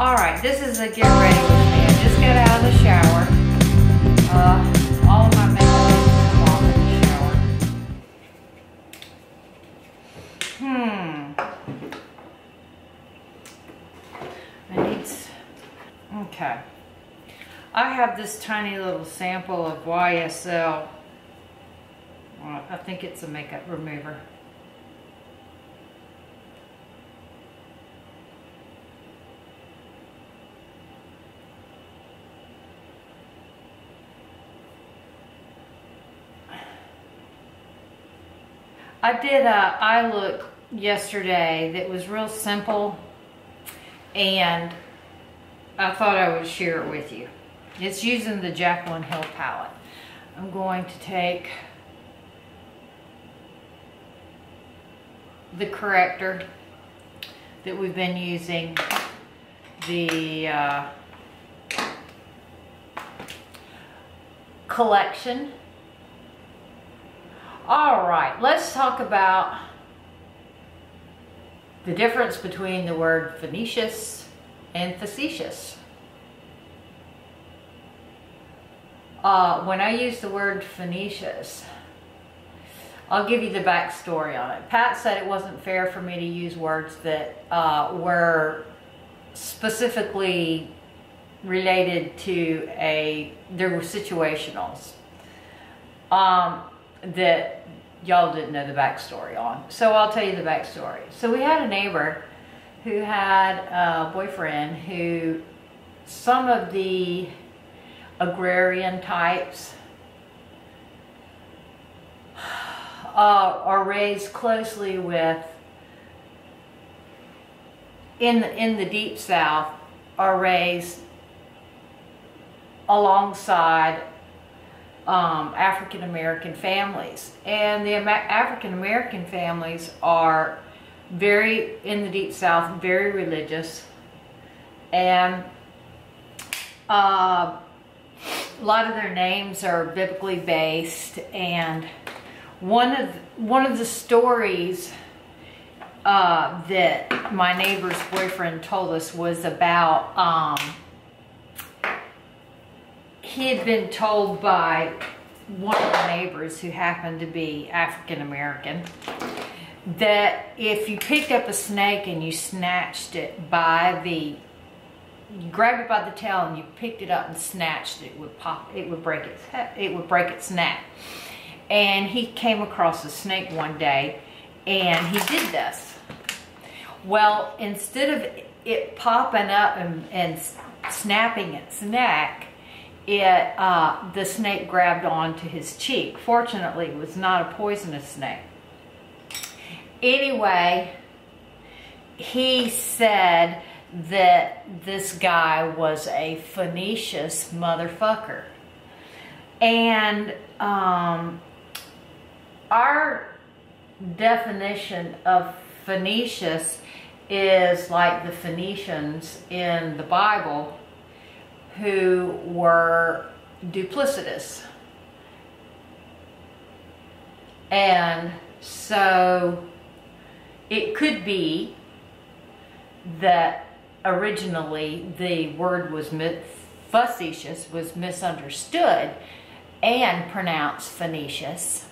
Alright, this is a get ready with me. I just got out of the shower. All of my makeup has come off in the shower. Okay. I have this tiny little sample of YSL. I think it's a makeup remover. I did a eye look yesterday that was real simple, and I thought I would share it with you. It's using the Jaclyn Hill palette. I'm going to take the corrector that we've been using, the Collection. All right, let's talk about the difference between the word pernicious and facetious. When I use the word pernicious, I'll give you the backstory on it. Pat said it wasn't fair for me to use words that were specifically related to there were situationals that y'all didn't know the backstory on. So I'll tell you the backstory. So we had a neighbor who had a boyfriend who, some of the agrarian types are raised closely with, in the deep south, are raised alongside African American families, and the African American families are very, in the deep south, very religious, and a lot of their names are biblically based. And one of the stories that my neighbor's boyfriend told us was about he had been told by one of the neighbors who happened to be African American that if you picked up a snake and you snatched it you grabbed it by the tail and you picked it up and snatched it, it would pop, it would break its neck. And he came across a snake one day and he did this. Well, instead of it popping up and snapping its neck, the snake grabbed onto his cheek. Fortunately, it was not a poisonous snake. Anyway, he said that this guy was a pernicious motherfucker. And our definition of pernicious is like the Phoenicians in the Bible, who were duplicitous. And so it could be that originally the word was facetious, was misunderstood and pronounced pernicious,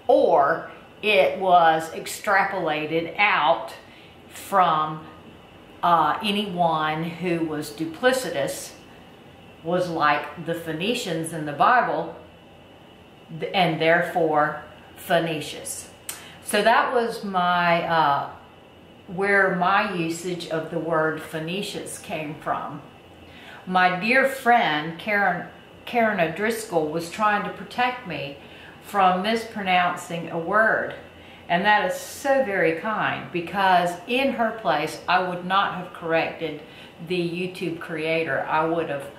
or it was extrapolated out from anyone who was duplicitous, was like the Phoenicians in the Bible, and therefore pernicious. So that was my where my usage of the word pernicious came from. My dear friend Karen O'Driscoll was trying to protect me from mispronouncing a word, and that is so very kind, because in her place I would not have corrected the YouTube creator. I would have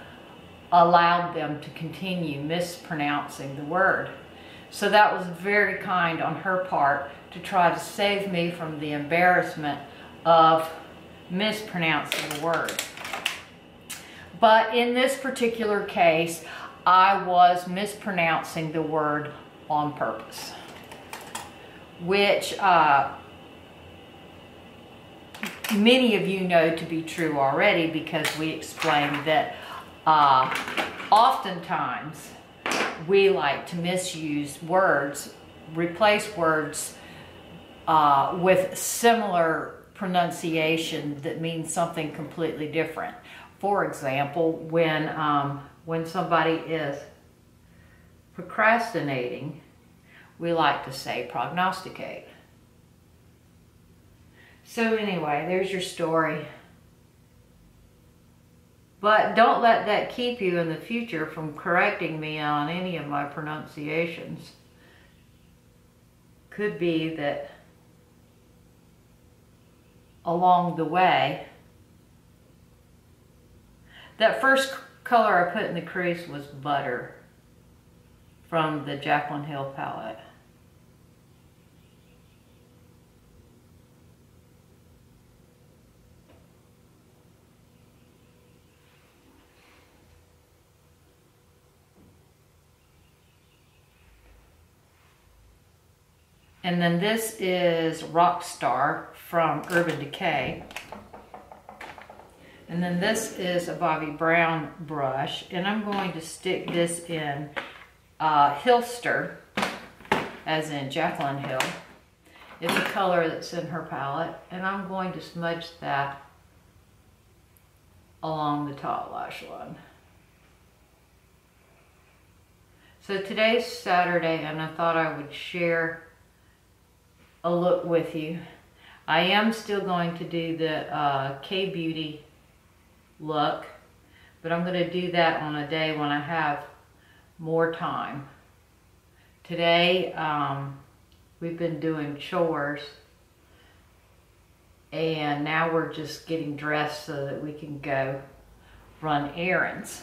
allowed them to continue mispronouncing the word. So that was very kind on her part to try to save me from the embarrassment of mispronouncing the word. But in this particular case, I was mispronouncing the word on purpose, which many of you know to be true already, because we explained that oftentimes we like to misuse words, replace words with similar pronunciation that means something completely different. For example, when somebody is procrastinating, we like to say prognosticate. So anyway, there's your story. But don't let that keep you in the future from correcting me on any of my pronunciations. Could be that along the way, that first color I put in the crease was Butter from the Jaclyn Hill palette. And then this is Rockstar from Urban Decay. And then this is a Bobbi Brown brush, and I'm going to stick this in Hillster, as in Jaclyn Hill. It's a color that's in her palette, and I'm going to smudge that along the top lash line. So today's Saturday, and I thought I would share a look with you. I am still going to do the K-Beauty look, but I'm going to do that on a day when I have more time. Today we've been doing chores, and now we're just getting dressed so that we can go run errands.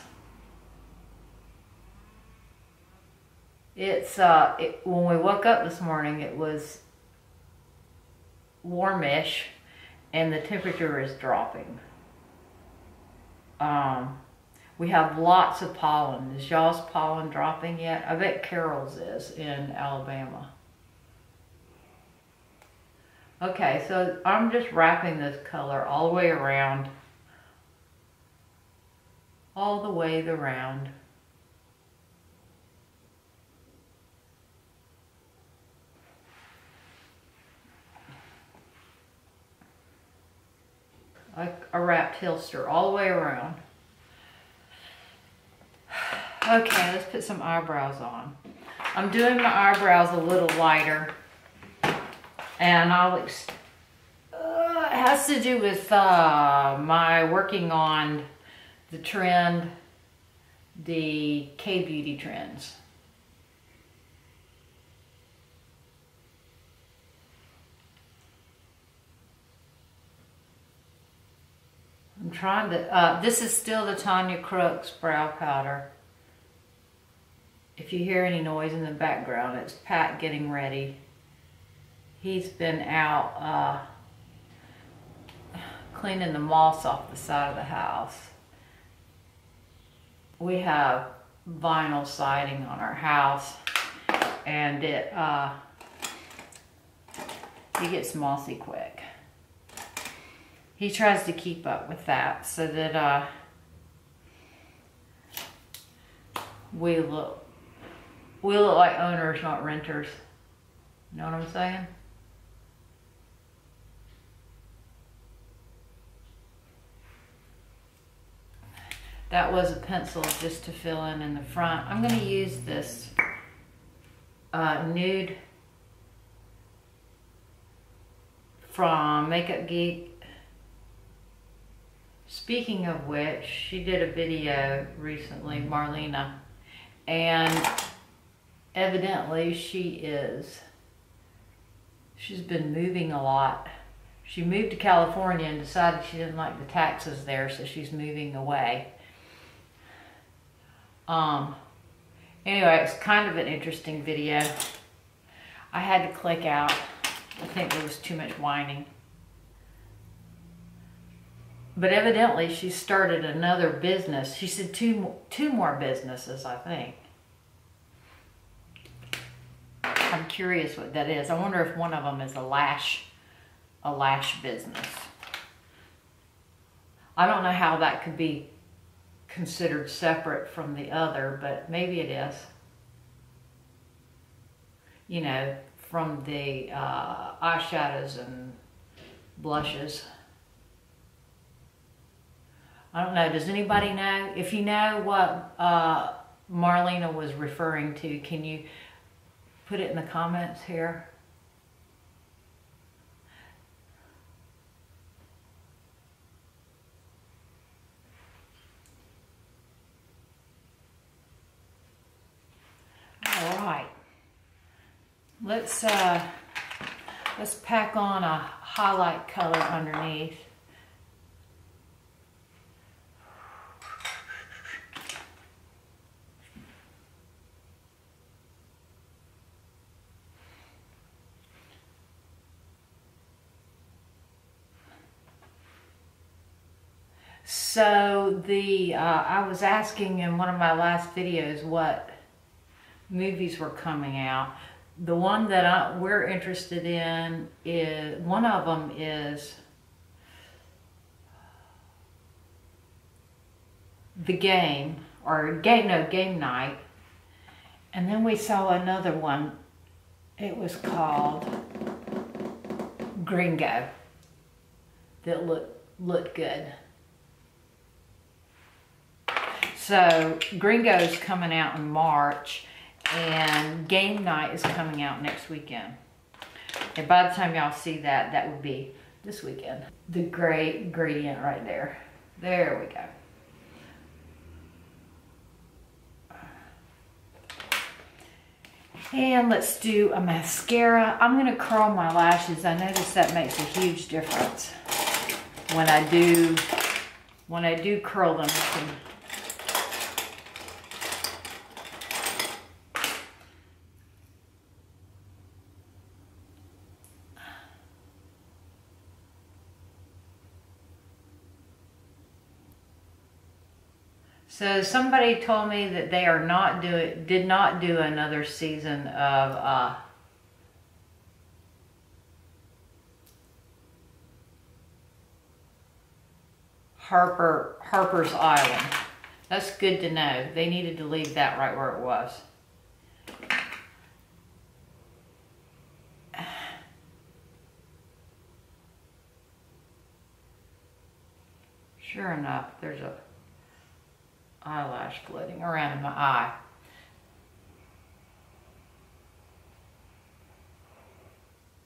It's when we woke up this morning, it was warmish and the temperature is dropping. We have lots of pollen. Is y'all's pollen dropping yet? I bet Carol's is in Alabama. Okay, so I'm just wrapping this color all the way around. All the way around. I wrapped Hillster all the way around. Okay, let's put some eyebrows on. I'm doing my eyebrows a little lighter, and it has to do with my working on the trend, the K-Beauty trends. I'm trying to, this is still the Tanya Crooks brow powder. If you hear any noise in the background, it's Pat getting ready. He's been out cleaning the moss off the side of the house. We have vinyl siding on our house, and it gets mossy quick. He tries to keep up with that so that we look like owners, not renters. You know what I'm saying? That was a pencil just to fill in the front. I'm going to use this Nude from Makeup Geek. Speaking of which, she did a video recently, Marlena, and evidently she's been moving a lot. She moved to California and decided she didn't like the taxes there, so she's moving away. Anyway, it's kind of an interesting video. I had to click out. I think there was too much whining. But evidently she started another business. She said two more businesses, I think. I'm curious what that is. I wonder if one of them is a lash business. I don't know how that could be considered separate from the other, but maybe it is. You know, from the eyeshadows and blushes. I don't know, does anybody know? If you know what Marlena was referring to, can you put it in the comments here? All right. Let's pack on a highlight color underneath. So I was asking in one of my last videos what movies were coming out. The one that we're interested in is, one of them is The Game, or Game Night. And then we saw another one. It was called Gringo, that looked good. So Gringo's coming out in March, and Game Night is coming out next weekend. And by the time y'all see that, that would be this weekend. The gray gradient right there. There we go. And let's do a mascara. I'm gonna curl my lashes. I notice that makes a huge difference when I do curl them. So somebody told me that they are did not do another season of Harper's Island. That's good to know. They needed to leave that right where it was. Sure enough, there's a eyelash floating around in my eye.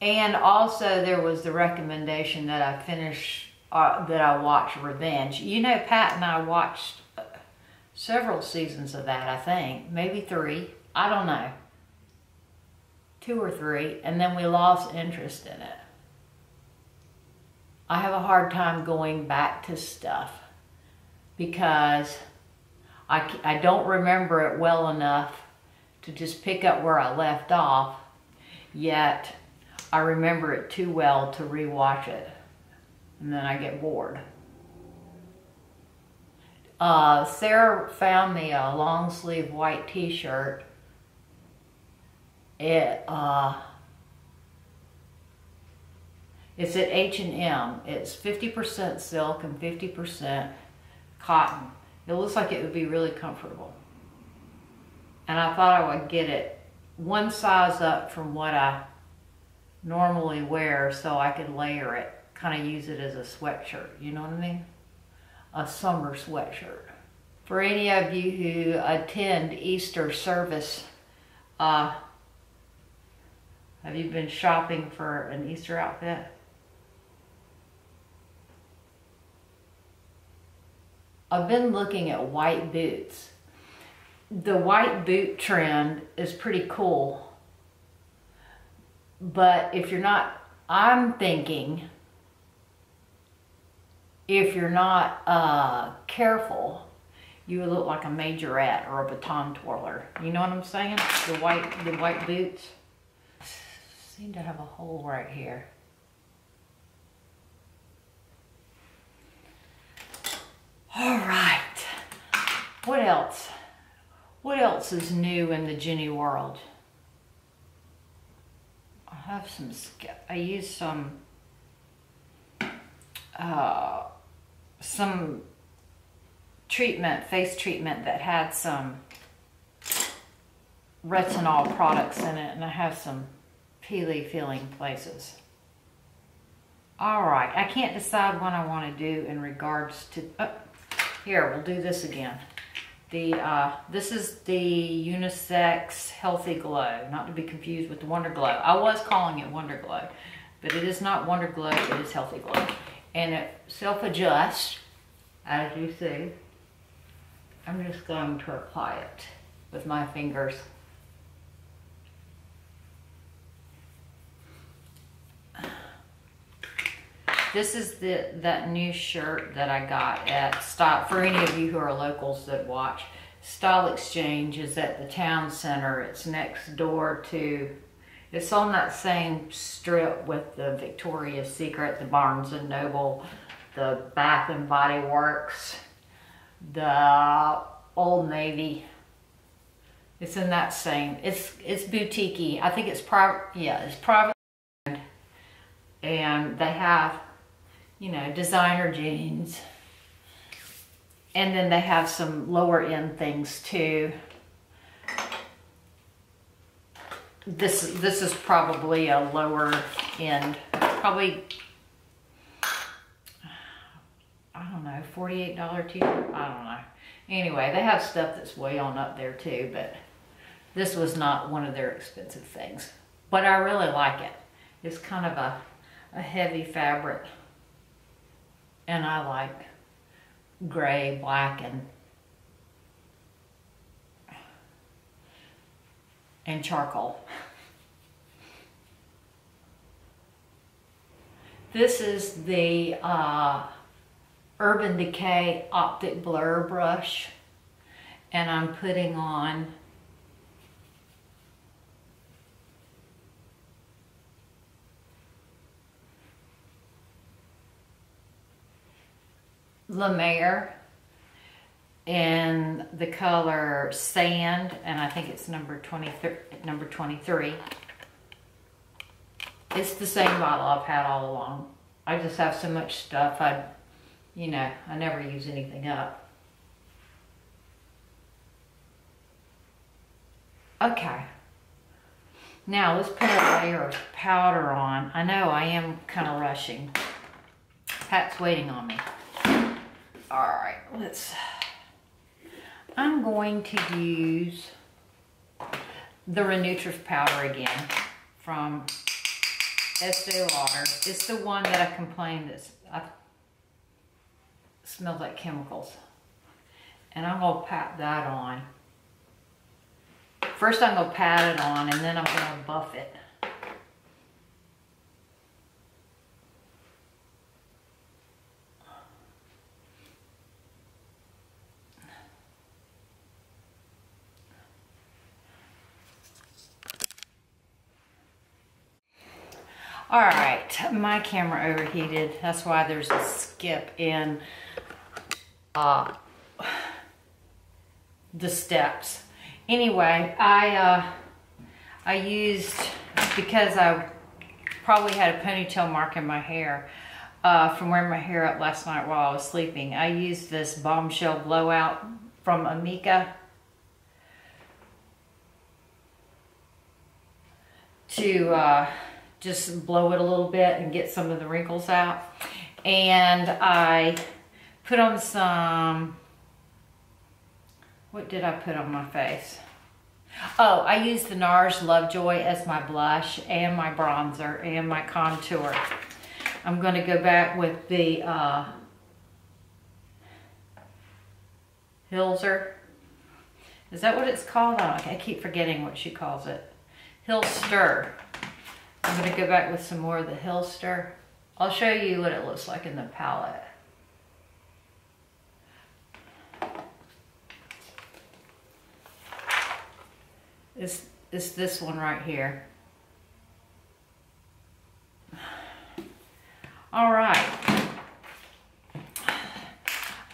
And also there was the recommendation that I watch Revenge. You know, Pat and I watched several seasons of that, I think. Maybe 3. I don't know. 2 or 3. And then we lost interest in it. I have a hard time going back to stuff because I don't remember it well enough to just pick up where I left off, yet I remember it too well to rewatch it, and then I get bored. Sarah found me a long sleeve white t-shirt. It's at H&M. It's 50% silk and 50% cotton. It looks like it would be really comfortable. And I thought I would get it one size up from what I normally wear so I could layer it, kind of use it as a sweatshirt, you know what I mean? A summer sweatshirt. For any of you who attend Easter service, have you been shopping for an Easter outfit? I've been looking at white boots. The white boot trend is pretty cool. But if you're not, I'm thinking, if you're not careful, you would look like a majorette or a baton twirler. You know what I'm saying? The white boots seem to have a hole right here. All right, what else? What else is new in the Jenny world? I have some, I use some some treatment, face treatment that had some retinol products in it, and I have some peely feeling places. All right, I can't decide what I want to do in regards to, here, we'll do this again. This is the Unisex Healthy Glow, not to be confused with the Wonder Glow. I was calling it Wonder Glow, but it is not Wonder Glow, it is Healthy Glow. And it self-adjusts, as you see. I'm just going to apply it with my fingers. This is that new shirt that I got at Style. For any of you who are locals that watch, Style Exchange is at the town center. It's next door to, it's on that same strip with the Victoria's Secret, the Barnes and Noble, the Bath and Body Works, the Old Navy. It's in that same, it's boutique-y. I think it's private, yeah, it's private. And they have, you know, designer jeans. And then they have some lower end things too. This is probably a lower end, probably, I don't know, $48 t-shirt, I don't know. Anyway, they have stuff that's way on up there too, but this was not one of their expensive things. But I really like it. It's kind of a heavy fabric. And I like gray, black, and charcoal. This is the Urban Decay Optic Blur brush, and I'm putting on La Mer in the color Sand, and I think it's number 23. It's the same bottle I've had all along. I just have so much stuff, I never use anything up. Okay. Now let's put a layer of powder on. I know I am kind of rushing. Pat's waiting on me. All right, I'm going to use the Renutriv powder again from Estee Lauder. It's the one that I complained that smells like chemicals. And I'm gonna pat that on. First I'm gonna pat it on, and then I'm gonna buff it. All right, my camera overheated. That's why there's a skip in the steps. Anyway, I used, because I probably had a ponytail mark in my hair from wearing my hair up last night while I was sleeping, I used this Bombshell Blowout from Amika to just blow it a little bit and get some of the wrinkles out. And I put on some, what did I put on my face? Oh, I used the NARS Lovejoy as my blush and my bronzer and my contour. I'm going to go back with the Hillster. Is that what it's called? I keep forgetting what she calls it. Hillster. I'm going to go back with some more of the Hillster. I'll show you what it looks like in the palette. It's this one right here. All right.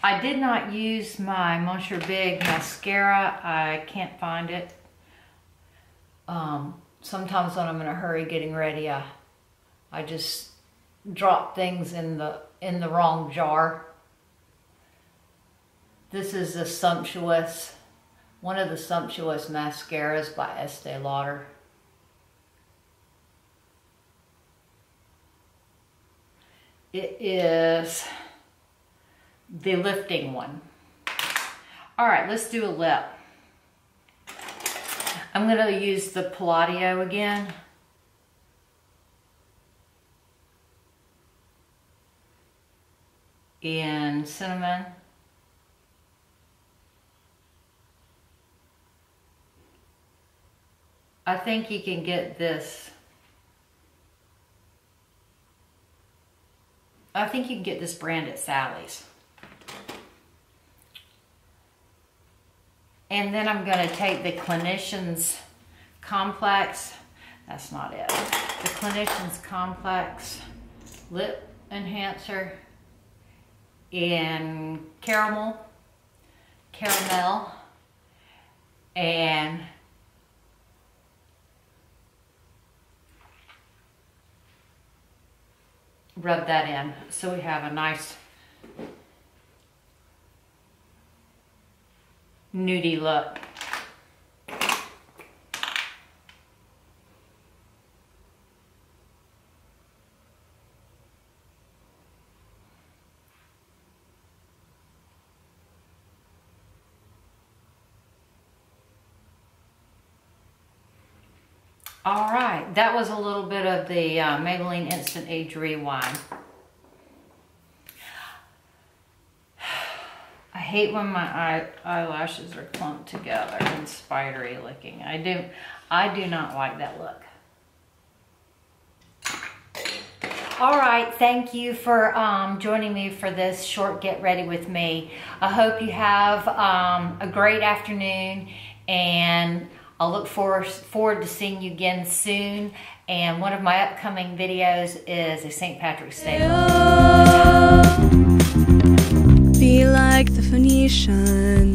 I did not use my Monsieur Big mascara. I can't find it. Sometimes when I'm in a hurry getting ready, I just drop things in the wrong jar. This is a Sumptuous, one of the Sumptuous mascaras by Estee Lauder. It is the lifting one. All right, let's do a lip. I'm gonna use the Palladio again. In Cinnamon. I think you can get this. I think you can get this brand at Sally's. And then I'm going to take the Clinician's Complex. That's not it. The Clinician's Complex Lip Enhancer in caramel, and rub that in so we have a nice nudie look. All right, that was a little bit of the Maybelline Instant Age Rewind. I hate when my eyelashes are clumped together and spidery looking. I do not like that look. All right, thank you for joining me for this short Get Ready with me. I hope you have a great afternoon, and I'll look forward to seeing you again soon. And one of my upcoming videos is a St. Patrick's Day. Be like the Phoenicians.